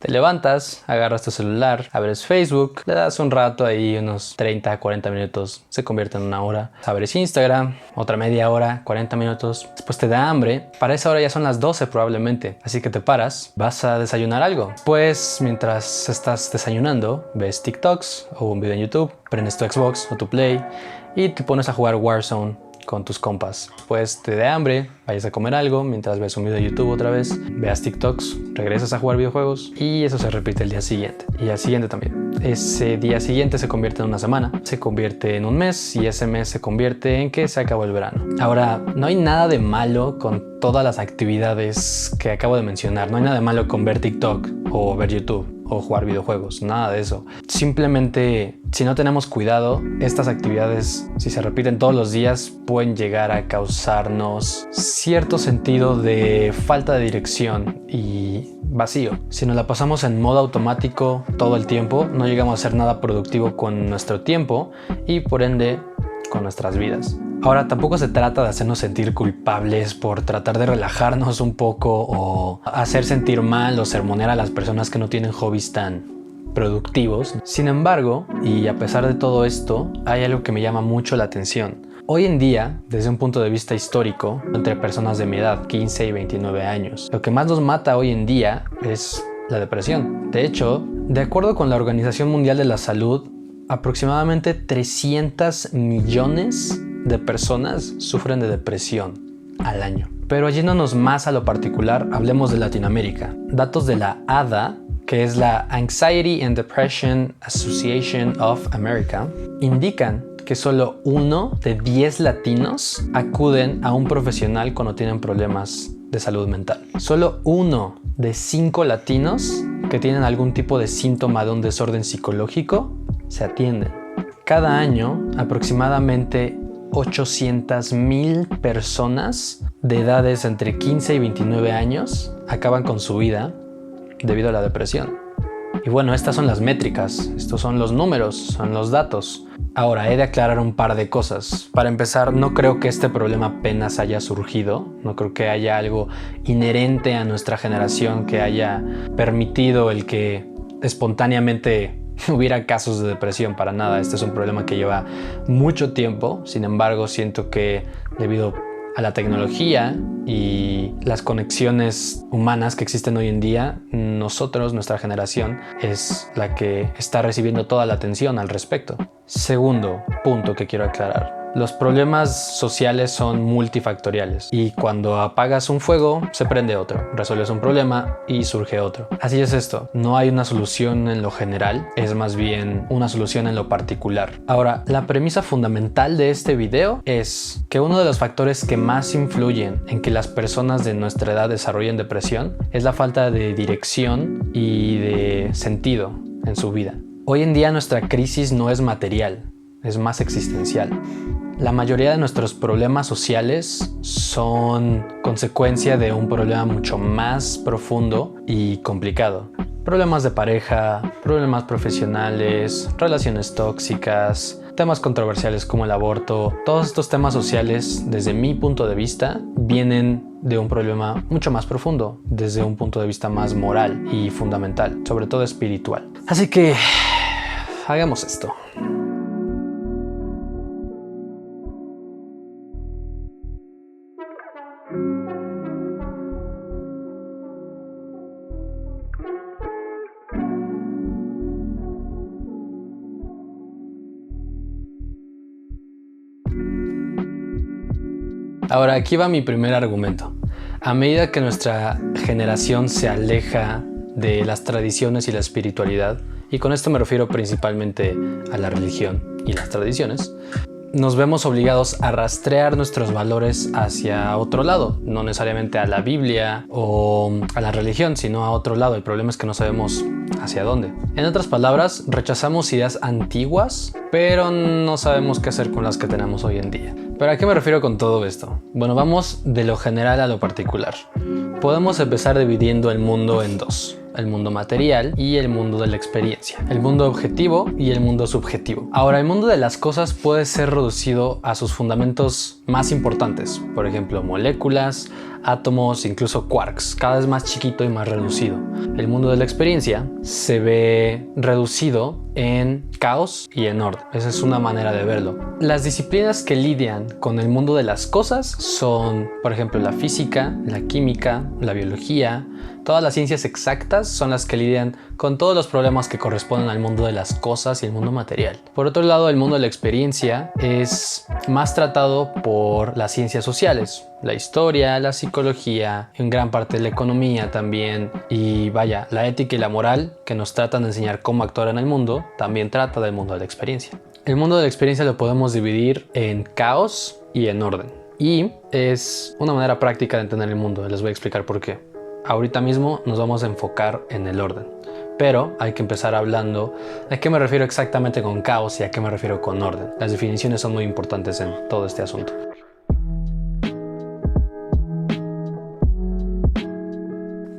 Te levantas, agarras tu celular, abres Facebook, le das un rato ahí, unos 30, 40 minutos, se convierte en una hora. Abres Instagram, otra media hora, 40 minutos. Después te da hambre. Para esa hora ya son las 12 probablemente. Así que te paras, vas a desayunar algo. Pues mientras estás desayunando, ves TikToks o un video en YouTube, prendes tu Xbox o tu Play y te pones a jugar Warzone con tus compas. Pues te dé hambre, vayas a comer algo mientras ves un video de YouTube otra vez, veas TikToks, regresas a jugar videojuegos y eso se repite el día siguiente y al siguiente también. Ese día siguiente se convierte en una semana, se convierte en un mes y ese mes se convierte en que se acabó el verano. Ahora, no hay nada de malo con todas las actividades que acabo de mencionar. No hay nada de malo con ver TikTok o ver YouTube o jugar videojuegos, nada de eso. Simplemente, si no tenemos cuidado, estas actividades, si se repiten todos los días, pueden llegar a causarnos cierto sentido de falta de dirección y vacío. Si nos la pasamos en modo automático todo el tiempo, no llegamos a hacer nada productivo con nuestro tiempo y por ende con nuestras vidas. Ahora, tampoco se trata de hacernos sentir culpables por tratar de relajarnos un poco o hacer sentir mal o sermonear a las personas que no tienen hobbies tan productivos. Sin embargo, y a pesar de todo esto, hay algo que me llama mucho la atención. Hoy en día, desde un punto de vista histórico, entre personas de mi edad, 15 y 29 años, lo que más nos mata hoy en día es la depresión. De hecho, de acuerdo con la Organización Mundial de la Salud, aproximadamente 300 millones de personas sufren de depresión al año. Pero yéndonos más a lo particular, hablemos de Latinoamérica. Datos de la ADA, que es la Anxiety and Depression Association of America, indican que solo 1 de 10 latinos acuden a un profesional cuando tienen problemas de salud mental. Solo 1 de 5 latinos que tienen algún tipo de síntoma de un desorden psicológico se atienden. Cada año, aproximadamente 800,000 personas de edades entre 15 y 29 años acaban con su vida debido a la depresión. Y bueno, estas son las métricas, estos son los números, son los datos. Ahora, he de aclarar un par de cosas. Para empezar, no creo que este problema apenas haya surgido. No creo que haya algo inherente a nuestra generación que haya permitido el que espontáneamente hubiera casos de depresión. Para nada, este es un problema que lleva mucho tiempo. Sin embargo, siento que debido a la tecnología y las conexiones humanas que existen hoy en día, nosotros, nuestra generación, es la que está recibiendo toda la atención al respecto. Segundo punto que quiero aclarar. Los problemas sociales son multifactoriales y cuando apagas un fuego se prende otro, resuelves un problema y surge otro. Así es esto, no hay una solución en lo general, es más bien una solución en lo particular. Ahora, la premisa fundamental de este video es que uno de los factores que más influyen en que las personas de nuestra edad desarrollen depresión es la falta de dirección y de sentido en su vida. Hoy en día nuestra crisis no es material, es más existencial. La mayoría de nuestros problemas sociales son consecuencia de un problema mucho más profundo y complicado. Problemas de pareja, problemas profesionales, relaciones tóxicas, temas controversiales como el aborto. Todos estos temas sociales, desde mi punto de vista, vienen de un problema mucho más profundo, desde un punto de vista más moral y fundamental, sobre todo espiritual. Así que, hagamos esto. Ahora, aquí va mi primer argumento. A medida que nuestra generación se aleja de las tradiciones y la espiritualidad, y con esto me refiero principalmente a la religión y las tradiciones, nos vemos obligados a rastrear nuestros valores hacia otro lado, no necesariamente a la Biblia o a la religión, sino a otro lado. El problema es que no sabemos hacia dónde. En otras palabras, rechazamos ideas antiguas, pero no sabemos qué hacer con las que tenemos hoy en día. ¿Pero a qué me refiero con todo esto? Bueno, vamos de lo general a lo particular. Podemos empezar dividiendo el mundo en dos. el mundo material y el mundo de la experiencia, el mundo objetivo y el mundo subjetivo. Ahora, el mundo de las cosas puede ser reducido a sus fundamentos más importantes, por ejemplo, moléculas, átomos, incluso quarks, cada vez más chiquito y más reducido. El mundo de la experiencia se ve reducido en caos y en orden. Esa es una manera de verlo. Las disciplinas que lidian con el mundo de las cosas son, por ejemplo, la física, la química, la biología. Todas las ciencias exactas son las que lidian con todos los problemas que corresponden al mundo de las cosas y el mundo material. Por otro lado, el mundo de la experiencia es más tratado por las ciencias sociales, la historia, la psicología, en gran parte la economía también, y vaya, la ética y la moral que nos tratan de enseñar cómo actuar en el mundo, también trata del mundo de la experiencia. El mundo de la experiencia lo podemos dividir en caos y en orden, y es una manera práctica de entender el mundo. Les voy a explicar por qué. Ahorita mismo nos vamos a enfocar en el orden, pero hay que empezar hablando de qué me refiero exactamente con caos y a qué me refiero con orden. Las definiciones son muy importantes en todo este asunto.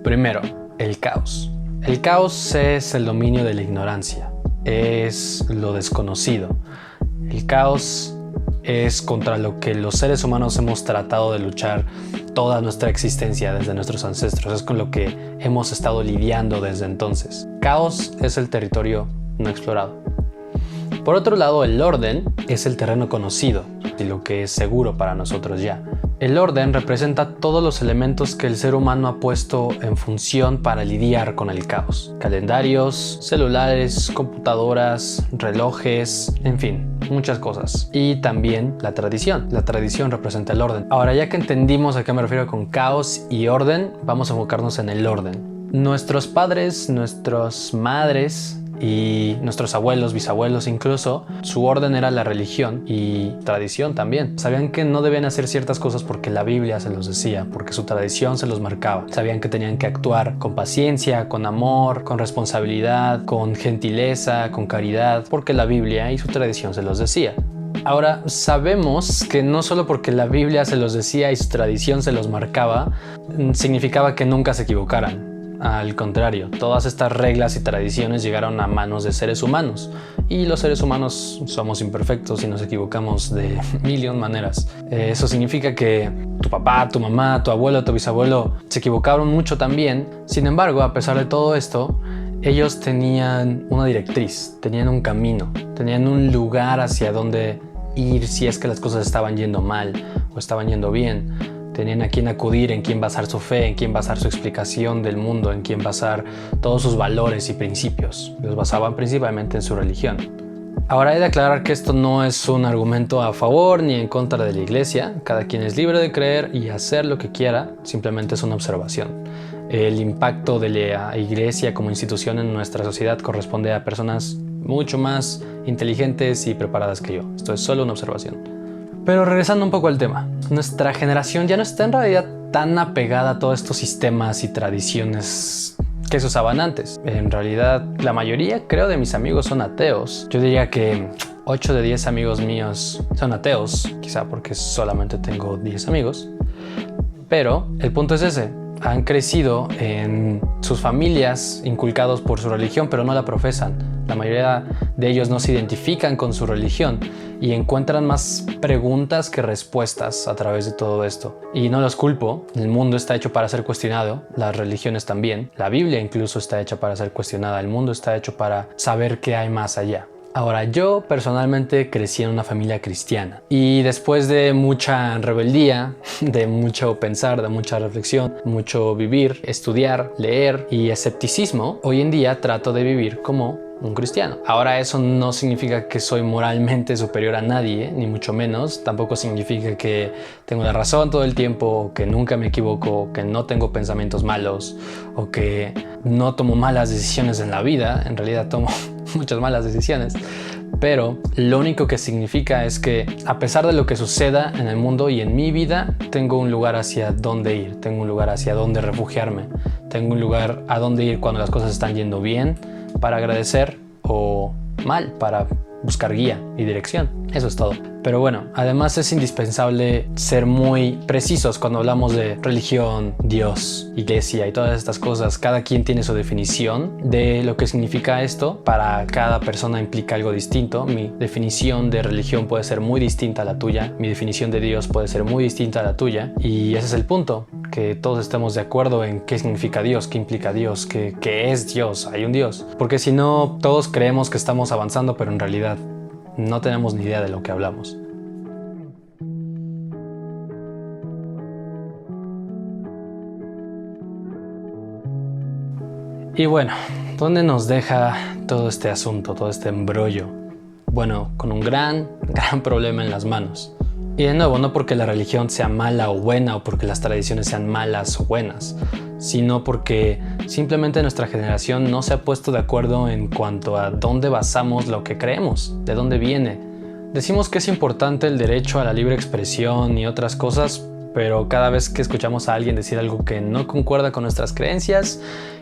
Primero, el caos. El caos es el dominio de la ignorancia, es lo desconocido. El caos es contra lo que los seres humanos hemos tratado de luchar toda nuestra existencia desde nuestros ancestros. Es con lo que hemos estado lidiando desde entonces. Caos es el territorio no explorado. Por otro lado, el orden es el terreno conocido y lo que es seguro para nosotros ya. El orden representa todos los elementos que el ser humano ha puesto en función para lidiar con el caos. Calendarios, celulares, computadoras, relojes, en fin, muchas cosas. Y también la tradición. La tradición representa el orden. Ahora, ya que entendimos a qué me refiero con caos y orden, vamos a enfocarnos en el orden. Nuestros padres, nuestras madres y nuestros abuelos, bisabuelos incluso, su orden era la religión y tradición también. Sabían que no debían hacer ciertas cosas porque la Biblia se los decía, porque su tradición se los marcaba. Sabían que tenían que actuar con paciencia, con amor, con responsabilidad, con gentileza, con caridad, porque la Biblia y su tradición se los decía. Ahora, sabemos que no solo porque la Biblia se los decía y su tradición se los marcaba, significaba que nunca se equivocaran. Al contrario, todas estas reglas y tradiciones llegaron a manos de seres humanos, y los seres humanos somos imperfectos y nos equivocamos de mil y un maneras. Eso significa que tu papá, tu mamá, tu abuelo, tu bisabuelo se equivocaron mucho también. Sin embargo, a pesar de todo esto, ellos tenían una directriz, tenían un camino, tenían un lugar hacia donde ir si es que las cosas estaban yendo mal o estaban yendo bien. Tenían a quién acudir, en quién basar su fe, en quién basar su explicación del mundo, en quién basar todos sus valores y principios. Los basaban principalmente en su religión. Ahora, he de aclarar que esto no es un argumento a favor ni en contra de la iglesia. Cada quien es libre de creer y hacer lo que quiera, simplemente es una observación. El impacto de la iglesia como institución en nuestra sociedad corresponde a personas mucho más inteligentes y preparadas que yo. Esto es solo una observación. Pero regresando un poco al tema, nuestra generación ya no está en realidad tan apegada a todos estos sistemas y tradiciones que se usaban antes. En realidad, la mayoría, creo, de mis amigos son ateos. Yo diría que 8 de 10 amigos míos son ateos, quizá porque solamente tengo 10 amigos. Pero el punto es ese. Han crecido en sus familias inculcados por su religión, pero no la profesan. La mayoría de ellos no se identifican con su religión y encuentran más preguntas que respuestas a través de todo esto. Y no los culpo, el mundo está hecho para ser cuestionado, las religiones también, la Biblia incluso está hecha para ser cuestionada, el mundo está hecho para saber qué hay más allá. Ahora, yo personalmente crecí en una familia cristiana y después de mucha rebeldía, de mucho pensar, de mucha reflexión, mucho vivir, estudiar, leer y escepticismo, hoy en día trato de vivir como un cristiano. Ahora, eso no significa que soy moralmente superior a nadie, ni mucho menos. Tampoco significa que tengo la razón todo el tiempo, que nunca me equivoco, que no tengo pensamientos malos o que no tomo malas decisiones en la vida. En realidad tomo muchas malas decisiones. Pero lo único que significa es que a pesar de lo que suceda en el mundo y en mi vida, tengo un lugar hacia dónde ir, tengo un lugar hacia dónde refugiarme, tengo un lugar a dónde ir cuando las cosas están yendo bien, para agradecer, o mal, para buscar guía y dirección. Eso es todo. Pero bueno, además es indispensable ser muy precisos cuando hablamos de religión, Dios, iglesia y todas estas cosas. Cada quien tiene su definición de lo que significa esto. Para cada persona implica algo distinto. Mi definición de religión puede ser muy distinta a la tuya. Mi definición de Dios puede ser muy distinta a la tuya. Y ese es el punto, que todos estemos de acuerdo en qué significa Dios, qué implica Dios, qué es Dios, hay un Dios. Porque si no, todos creemos que estamos avanzando, pero en realidad no tenemos ni idea de lo que hablamos. Y bueno, ¿dónde nos deja todo este asunto, todo este embrollo? Bueno, con un gran problema en las manos. Y de nuevo, no porque la religión sea mala o buena o porque las tradiciones sean malas o buenas, sino porque simplemente nuestra generación no se ha puesto de acuerdo en cuanto a dónde basamos lo que creemos, de dónde viene. Decimos que es importante el derecho a la libre expresión y otras cosas, pero cada vez que escuchamos a alguien decir algo que no concuerda con nuestras creencias,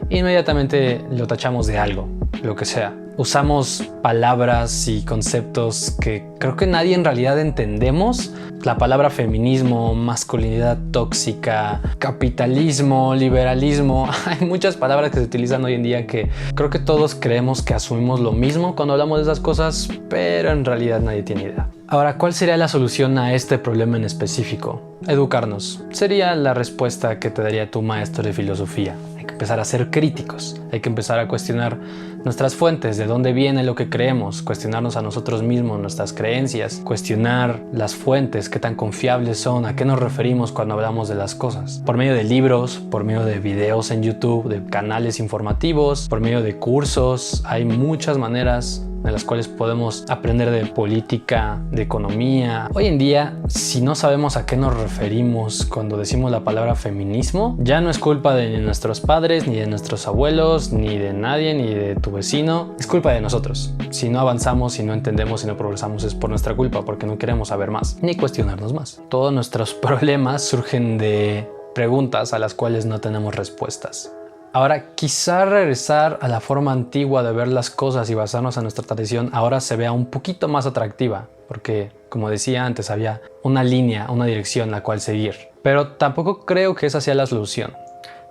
inmediatamente lo tachamos de algo, lo que sea. Usamos palabras y conceptos que creo que nadie en realidad entendemos. La palabra feminismo, masculinidad tóxica, capitalismo, liberalismo. Hay muchas palabras que se utilizan hoy en día que creo que todos creemos que asumimos lo mismo cuando hablamos de esas cosas, pero en realidad nadie tiene idea. Ahora, ¿cuál sería la solución a este problema en específico? Educarnos. Sería la respuesta que te daría tu maestro de filosofía. Hay que empezar a ser críticos. Hay que empezar a cuestionar nuestras fuentes, de dónde viene lo que creemos, cuestionarnos a nosotros mismos, nuestras creencias, cuestionar las fuentes, qué tan confiables son, a qué nos referimos cuando hablamos de las cosas. Por medio de libros, por medio de videos en YouTube, de canales informativos, por medio de cursos, hay muchas maneras en las cuales podemos aprender de política, de economía. Hoy en día, si no sabemos a qué nos referimos cuando decimos la palabra feminismo, ya no es culpa de ni nuestros padres, ni de nuestros abuelos, ni de nadie, ni de tu vecino. Es culpa de nosotros. Si no avanzamos, si no entendemos, si no progresamos, es por nuestra culpa, porque no queremos saber más, ni cuestionarnos más. Todos nuestros problemas surgen de preguntas a las cuales no tenemos respuestas. Ahora, quizá regresar a la forma antigua de ver las cosas y basarnos en nuestra tradición ahora se vea un poquito más atractiva, porque, como decía antes, había una línea, una dirección la cual seguir. Pero tampoco creo que esa sea la solución.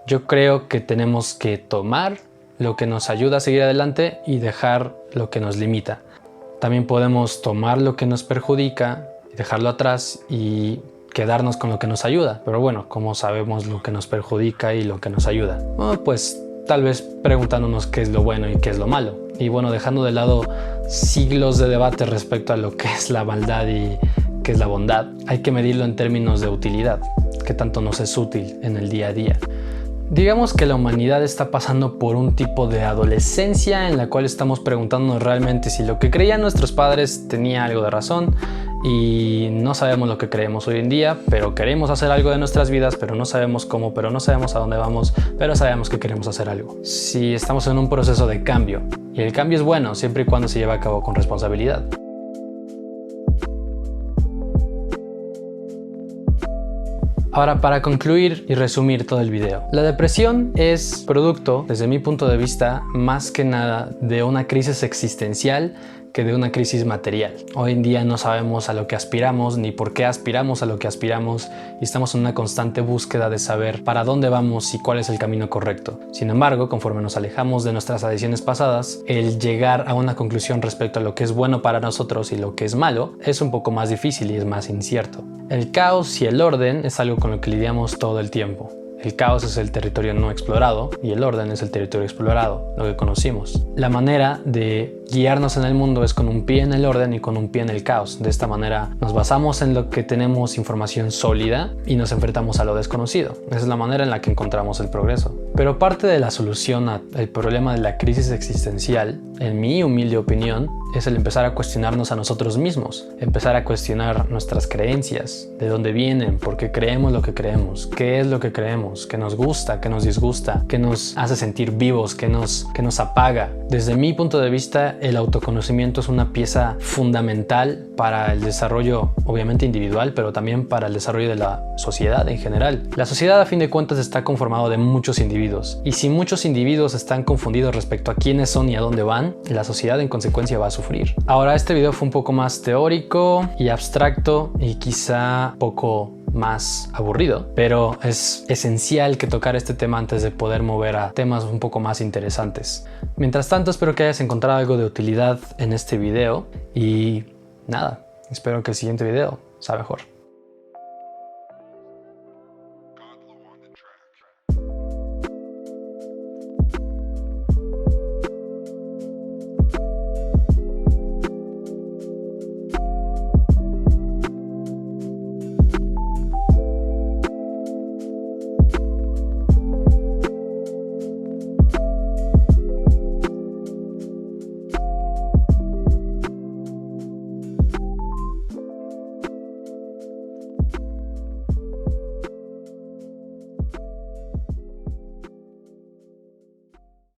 Yo creo que tenemos que tomar lo que nos ayuda a seguir adelante y dejar lo que nos limita. También podemos tomar lo que nos perjudica y dejarlo atrás y quedarnos con lo que nos ayuda. Pero bueno, ¿cómo sabemos lo que nos perjudica y lo que nos ayuda? Bueno, pues tal vez preguntándonos qué es lo bueno y qué es lo malo. Y bueno, dejando de lado siglos de debate respecto a lo que es la maldad y qué es la bondad, hay que medirlo en términos de utilidad. ¿Qué tanto nos es útil en el día a día? Digamos que la humanidad está pasando por un tipo de adolescencia en la cual estamos preguntándonos realmente si lo que creían nuestros padres tenía algo de razón, y no sabemos lo que creemos hoy en día, pero queremos hacer algo de nuestras vidas, pero no sabemos cómo, pero no sabemos a dónde vamos, pero sabemos que queremos hacer algo. Si estamos en un proceso de cambio, y el cambio es bueno siempre y cuando se lleve a cabo con responsabilidad. Ahora, para concluir y resumir todo el video, la depresión es producto, desde mi punto de vista, más que nada de una crisis existencial que de una crisis material. Hoy en día no sabemos a lo que aspiramos ni por qué aspiramos a lo que aspiramos y estamos en una constante búsqueda de saber para dónde vamos y cuál es el camino correcto. Sin embargo, conforme nos alejamos de nuestras tradiciones pasadas, el llegar a una conclusión respecto a lo que es bueno para nosotros y lo que es malo es un poco más difícil y es más incierto. El caos y el orden es algo con lo que lidiamos todo el tiempo. El caos es el territorio no explorado y el orden es el territorio explorado, lo que conocimos. La manera de guiarnos en el mundo es con un pie en el orden y con un pie en el caos. De esta manera nos basamos en lo que tenemos información sólida y nos enfrentamos a lo desconocido. Esa es la manera en la que encontramos el progreso. Pero parte de la solución al problema de la crisis existencial, en mi humilde opinión, es el empezar a cuestionarnos a nosotros mismos, empezar a cuestionar nuestras creencias, de dónde vienen, por qué creemos lo que creemos, qué es lo que creemos, qué nos gusta, qué nos disgusta, qué nos hace sentir vivos, qué nos apaga. Desde mi punto de vista, el autoconocimiento es una pieza fundamental para el desarrollo, obviamente individual, pero también para el desarrollo de la sociedad en general. La sociedad, a fin de cuentas, está conformada de muchos individuos individuos. Y si muchos individuos están confundidos respecto a quiénes son y a dónde van, la sociedad en consecuencia va a sufrir. Ahora, este video fue un poco más teórico y abstracto y quizá poco más aburrido, pero es esencial que tocar este tema antes de poder mover a temas un poco más interesantes. Mientras tanto, espero que hayas encontrado algo de utilidad en este video y nada, espero que el siguiente video sea mejor.